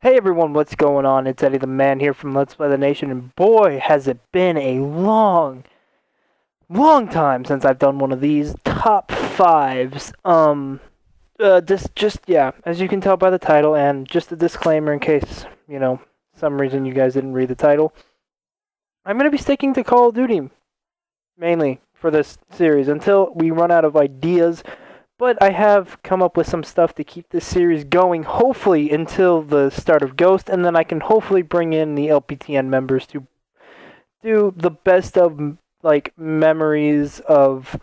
Hey everyone, what's going on? It's Eddie the Man here from Let's Play the Nation, and boy, has it been a long time since I've done one of these top fives. Yeah, as you can tell by the title, and just a disclaimer in case, some reason you guys didn't read the title. I'm going to be sticking to Call of Duty, mainly, for this series, until we run out of ideas. But I have come up with some stuff to keep this series going, hopefully until the start of Ghost, and then I can hopefully bring in the LPTN members to do the best of, memories of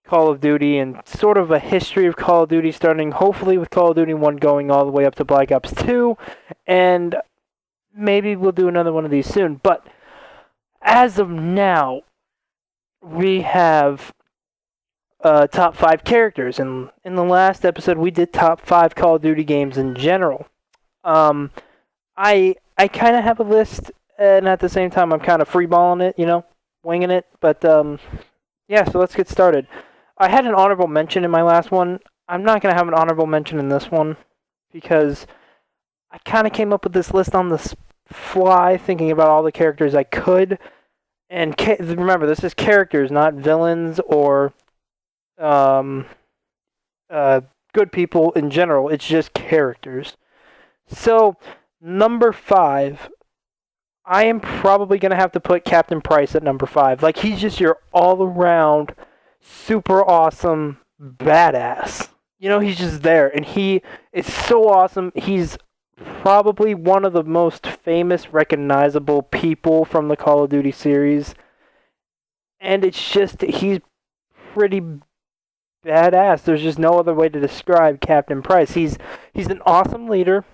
Call of Duty and sort of a history of Call of Duty, starting hopefully with Call of Duty 1 going all the way up to Black Ops 2, and maybe we'll do another one of these soon. But as of now, we have top 5 characters, and in the last episode we did top 5 Call of Duty games in general. I kind of have a list, and at the same time I'm kind of freeballing it, winging it, but yeah, so let's get started. I had an honorable mention in my last one. I'm not going to have an honorable mention in this one, because I kind of came up with this list on the fly, thinking about all the characters I could, and remember, this is characters, not villains or good people in general. It's just characters. So, number 5, I am probably going to have to put Captain Price at number 5. Like, he's just your all-around, super awesome badass. He's just there, and he is so awesome. He's probably one of the most famous, recognizable people from the Call of Duty series. And it's just, he's pretty badass. There's just no other way to describe Captain Price. He's an awesome leader.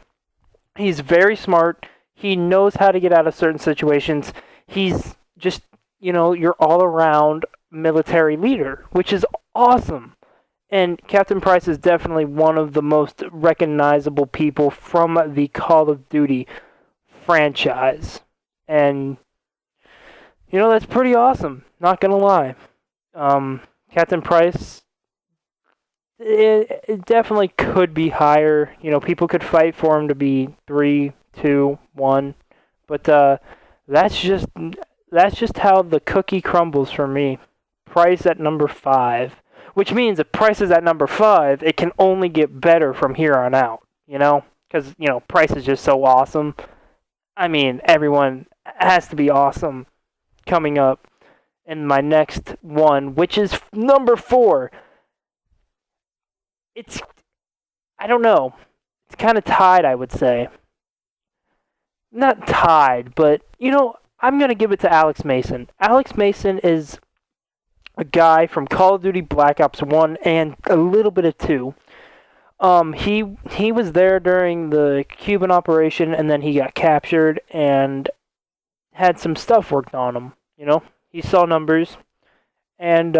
He's very smart. He knows how to get out of certain situations. He's just, your all-around military leader, which is awesome. And Captain Price is definitely one of the most recognizable people from the Call of Duty franchise. And, that's pretty awesome. Not gonna lie. Captain Price, it definitely could be higher. People could fight for him to be 3, 2, 1, but that's just how the cookie crumbles for me. Price at number 5, which means if Price is at number 5, it can only get better from here on out. Because Price is just so awesome. I mean, everyone has to be awesome coming up in my next one, which is number 4. I don't know. It's kind of tied, I would say. Not tied, but, I'm going to give it to Alex Mason. Alex Mason is a guy from Call of Duty Black Ops 1 and a little bit of 2. He was there during the Cuban operation, and then he got captured and had some stuff worked on him, He saw numbers, and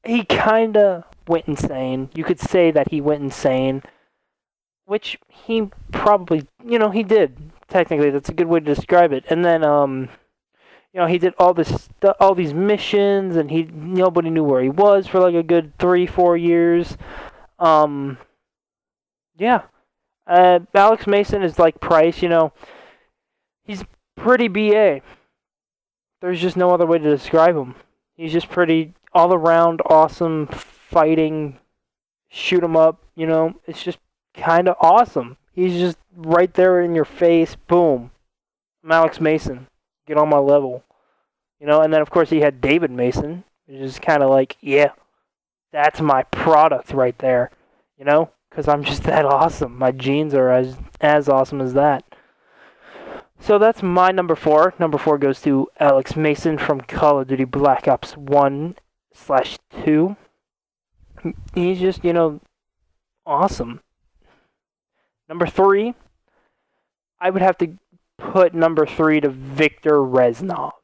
he kind of went insane. You could say that he went insane, which he probably, he did. Technically, that's a good way to describe it. And then, he did all these missions, and nobody knew where he was for like a good 3-4 years. Yeah. Alex Mason is like Price, he's pretty BA. There's just no other way to describe him. He's just pretty all-around awesome, fighting, shoot 'em up, it's just kind of awesome. He's just right there in your face, boom. I'm Alex Mason. Get on my level. And then of course he had David Mason, which is kind of like, yeah, that's my product right there, because I'm just that awesome. My genes are as awesome as that. So that's my number 4. Number 4 goes to Alex Mason from Call of Duty Black Ops 1/2. He's just, awesome. Number 3, I would have to put number 3 to Victor Reznov.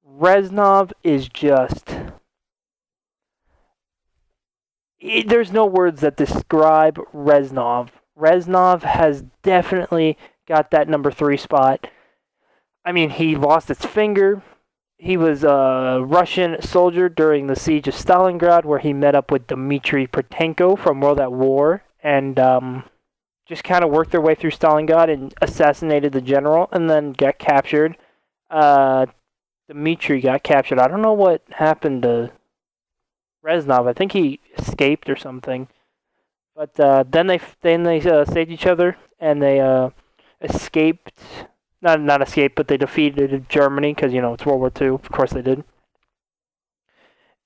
Reznov is just... There's no words that describe Reznov. Reznov has definitely got that number 3 spot. I mean, he lost his finger. He was a Russian soldier during the siege of Stalingrad, where he met up with Dmitry Pertenko from World at War. And just kind of worked their way through Stalingrad and assassinated the general, and then got captured. Dmitri got captured. I don't know what happened to Reznov. I think he escaped or something. But then they saved each other, and they escaped. Not escaped, but they defeated Germany because it's World War II. Of course they did.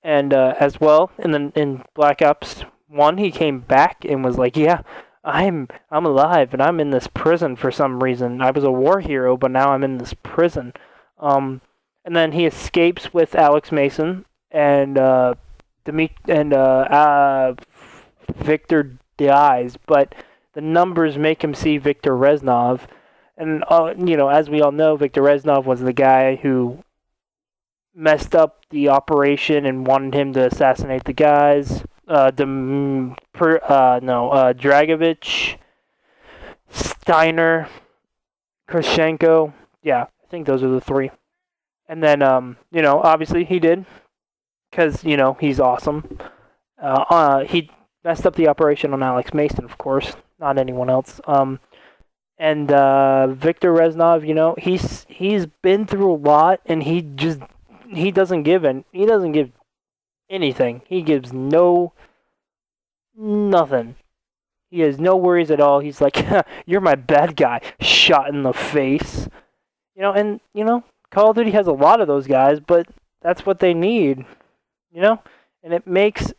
And as well, and then in Black Ops 1, he came back and was like, "Yeah, I'm alive, and I'm in this prison for some reason. I was a war hero, but now I'm in this prison." And then he escapes with Alex Mason and Victor dies, but the numbers make him see Victor Reznov. And, as we all know, Victor Reznov was the guy who messed up the operation and wanted him to assassinate the guys. Dragovich, Steiner, Krashenko. Yeah, I think those are the three. And then, obviously he did, because, he's awesome. He messed up the operation on Alex Mason, of course, not anyone else. And Victor Reznov, he's been through a lot, and he doesn't give anything. He gives nothing. He has no worries at all. He's like, "You're my bad guy," shot in the face. Call of Duty has a lot of those guys, but that's what they need. And it makes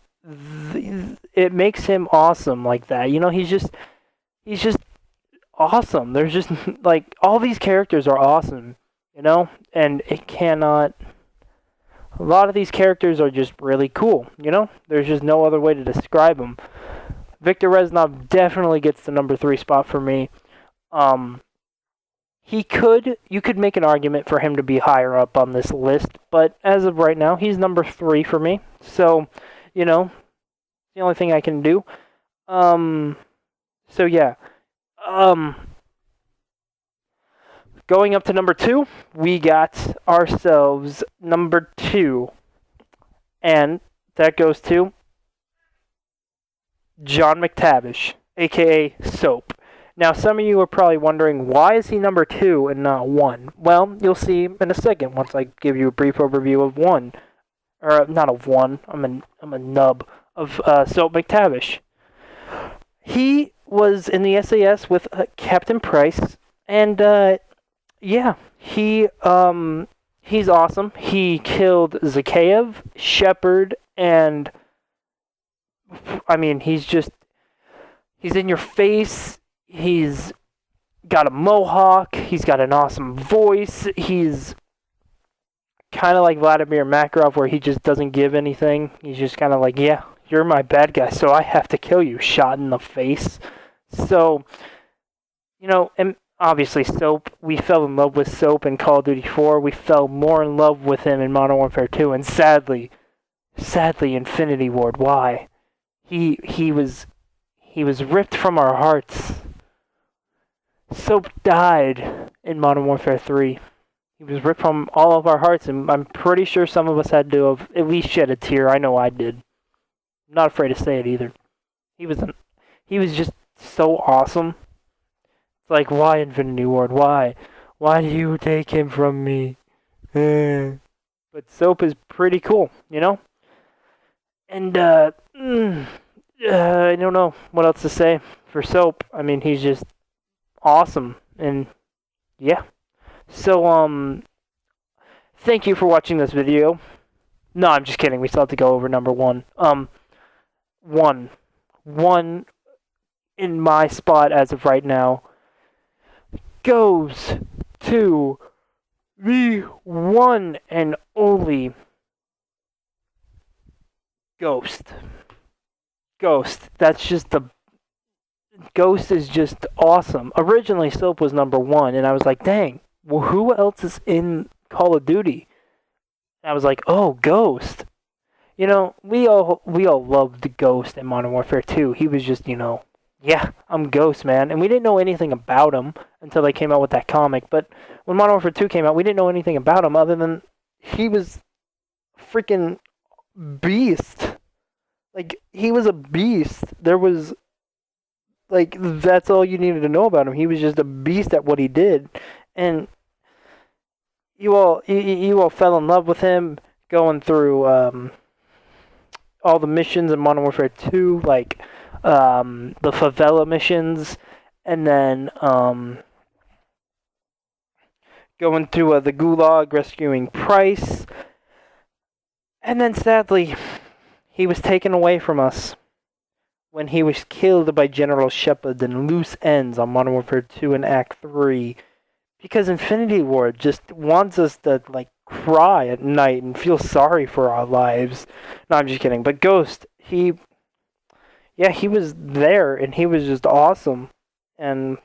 him awesome like that. He's just awesome. There's just like all these characters are awesome, and it cannot. A lot of these characters are just really cool, There's just no other way to describe them. Victor Reznov definitely gets the number 3 spot for me. You could make an argument for him to be higher up on this list, but as of right now, he's number 3 for me. So, the only thing I can do. So yeah. Going up to number 2, we got ourselves number 2. And that goes to John McTavish, a.k.a. Soap. Now, some of you are probably wondering, why is he number 2 and not 1? Well, you'll see in a second once I give you a brief overview of 1. Or, not of 1, I'm a nub, of Soap McTavish. He was in the SAS with Captain Price, and yeah, he's awesome. He killed Zakhaev, Shepard, and he's in your face. He's got a mohawk. He's got an awesome voice. He's kind of like Vladimir Makarov, where he just doesn't give anything. He's just kind of like, "Yeah, you're my bad guy, so I have to kill you," shot in the face. So, and obviously Soap, we fell in love with Soap in Call of Duty 4. We fell more in love with him in Modern Warfare 2, and sadly, Infinity Ward. Why? He was ripped from our hearts. Soap died in Modern Warfare 3. He was ripped from all of our hearts, and I'm pretty sure some of us had to have at least shed a tear. I know I did. I'm not afraid to say it either. He was just so awesome. It's like, why Infinity Ward? Why? Why do you take him from me? But Soap is pretty cool, And I don't know what else to say for Soap. He's just awesome, and yeah. So thank you for watching this video. No, I'm just kidding. We still have to go over number 1. One in my spot as of right now goes to the one and only Ghost. That's just Ghost is just awesome. Originally, Soap was number 1, and I was like, dang, well, who else is in Call of Duty? And I was like, oh, Ghost. We all loved Ghost in Modern Warfare 2. He was just, yeah, I'm Ghost, man. And we didn't know anything about him until they came out with that comic. But when Modern Warfare 2 came out, we didn't know anything about him other than he was freaking beast. Like, he was a beast. There was Like, that's all you needed to know about him. He was just a beast at what he did. And you all fell in love with him going through all the missions in Modern Warfare 2, like the favela missions, and then going through the Gulag, rescuing Price, and then sadly, he was taken away from us when he was killed by General Shepard in loose ends on Modern Warfare 2 and Act 3, because Infinity Ward just wants us to, like, cry at night and feel sorry for our lives. No, I'm just kidding. But Ghost, he was there, and he was just awesome. And,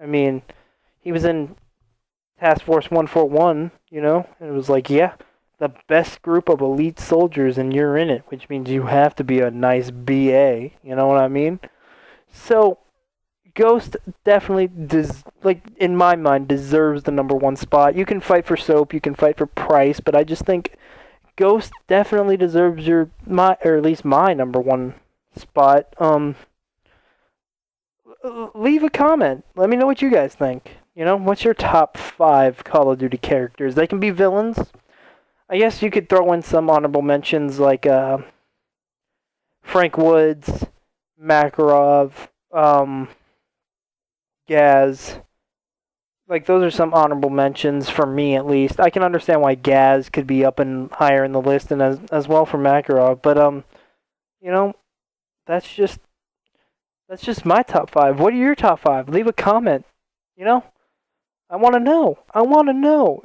I mean, he was in Task Force 141, and it was like, yeah, the best group of elite soldiers, and you're in it, which means you have to be a nice BA, you know what I mean? So, Ghost definitely, in my mind, deserves the number one spot. You can fight for Soap, you can fight for Price, but I just think Ghost definitely deserves or at least my number one spot. Leave a comment. Let me know what you guys think. What's your top 5 Call of Duty characters? They can be villains. I guess you could throw in some honorable mentions like Frank Woods, Makarov, Gaz. Like, those are some honorable mentions for me, at least. I can understand why Gaz could be up and higher in the list, and as well for Makarov. But that's just my top 5. What are your top 5? Leave a comment. I want to know.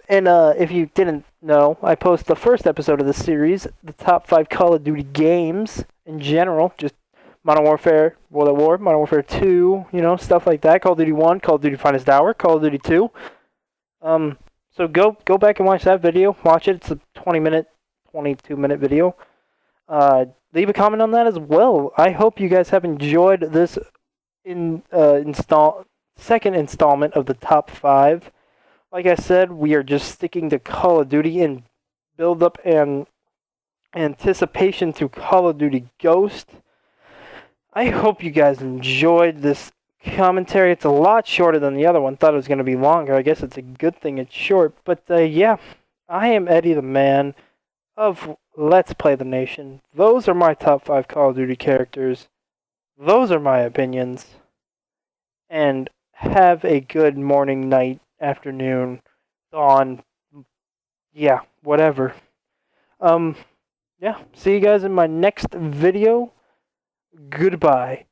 And if you didn't know, I post the first episode of the series, the top 5 Call of Duty games in general, just Modern Warfare, World at War, Modern Warfare 2, stuff like that. Call of Duty 1, Call of Duty Finest Hour, Call of Duty 2. So go back and watch that video. Watch it. It's a 22-minute video. Leave a comment on that as well. I hope you guys have enjoyed this second installment of the top 5. Like I said, we are just sticking to Call of Duty in build-up and anticipation to Call of Duty Ghost. I hope you guys enjoyed this commentary. It's a lot shorter than the other one. Thought it was going to be longer. I guess it's a good thing it's short. But yeah, I am Eddie the Man of Let's Play the Nation. Those are my top 5 Call of Duty characters. Those are my opinions. And have a good morning, night, afternoon, dawn, yeah, whatever. Yeah, see you guys in my next video. Goodbye.